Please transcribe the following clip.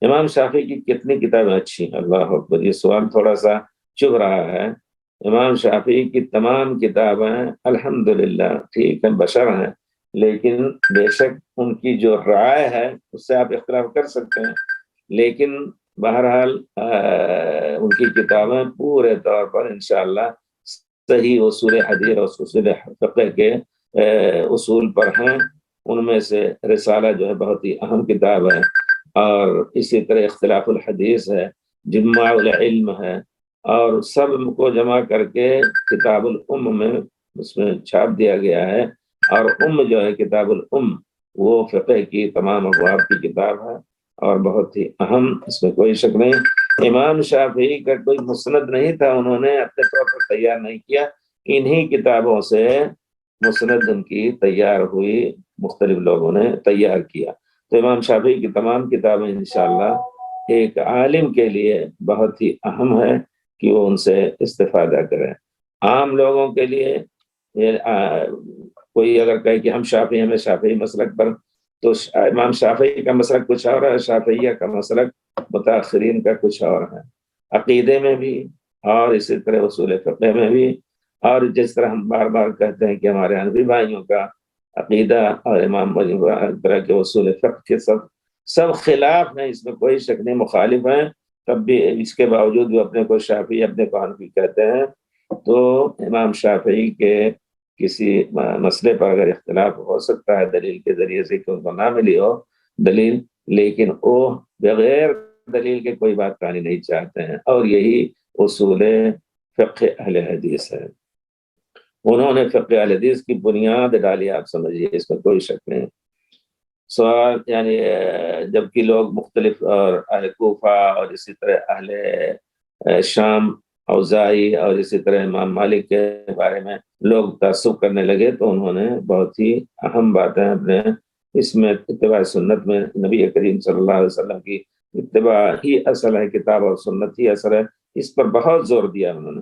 امام شافعی کی کتنی کتابیں اچھی ہیں، اللہ اکبر، یہ سوال تھوڑا سا چبھ رہا ہے۔ امام شافعی کی تمام کتابیں الحمدللہ ٹھیک ہے، بشر ہیں، لیکن بے شک ان کی جو رائے ہے اس سے آپ اختلاف کر سکتے ہیں، لیکن بہرحال ان کی کتابیں پورے طور پر انشاءاللہ صحیح اصول حدیث اور اصول فقہ کے اصول پر ہیں۔ ان میں سے رسالہ جو ہے بہت ہی اہم کتاب ہے، اور اسی طرح اختلاف الحدیث ہے، جماع العلم ہے، اور سب کو جمع کر کے کتاب الام میں اس میں چھاپ دیا گیا ہے۔ اور جو ہے کتاب الام، وہ فقہ کی تمام ابواب کی کتاب ہے اور بہت ہی اہم، اس میں کوئی شک نہیں۔ امام شافعی کا کوئی مسند نہیں تھا، انہوں نے اپنے طور پر تیار نہیں کیا، انہی کتابوں سے مسند ان کی تیار ہوئی، مختلف لوگوں نے تیار کیا۔ تو امام شافعی کی تمام کتابیں انشاءاللہ ایک عالم کے لیے بہت ہی اہم ہے کہ وہ ان سے استفادہ کریں۔ عام لوگوں کے لیے کوئی اگر کہے کہ ہم شافعی، ہمیں شافعی مسلک پر، تو امام شافعی کا مسلک کچھ اور ہے، شافعیہ کا مسلک متاخرین کا کچھ اور ہے، عقیدے میں بھی اور اسی طرح اصول فقہ میں بھی۔ اور جس طرح ہم بار بار کہتے ہیں کہ ہمارے حنفی بھائیوں کا عقیدہ اور امام طرح کے اصول فقہ کے سب خلاف ہیں، اس میں کوئی شک نہیں، مخالف ہیں، تب بھی اس کے باوجود وہ اپنے کو شافعی، اپنے کو حنفی کہتے ہیں۔ تو امام شافعی کے کسی مسئلے پر اگر اختلاف ہو سکتا ہے دلیل کے ذریعے سے کہ ان کو نہ ملی ہو دلیل، لیکن وہ بغیر دلیل کے کوئی بات کہانی نہیں چاہتے ہیں، اور یہی اصول فقہ اہل حدیث ہے۔ انہوں نے فقہ اہل حدیث کی بنیاد ڈالی، آپ سمجھیے، اس میں کوئی شک نہیں۔ سوال یعنی جبکہ لوگ مختلف، اور اہل کوفہ اور اسی طرح اہل شام، اوزاعی اور اسی طرح امام مالک کے بارے میں لوگ تعصب کرنے لگے، تو انہوں نے بہت ہی اہم باتیں اپنے اس میں اتباع سنت میں، نبی کریم صلی اللہ علیہ وسلم کی اتباع ہی اصل ہے، کتاب اور سنت ہی اصل ہے، اس پر بہت زور دیا انہوں نے۔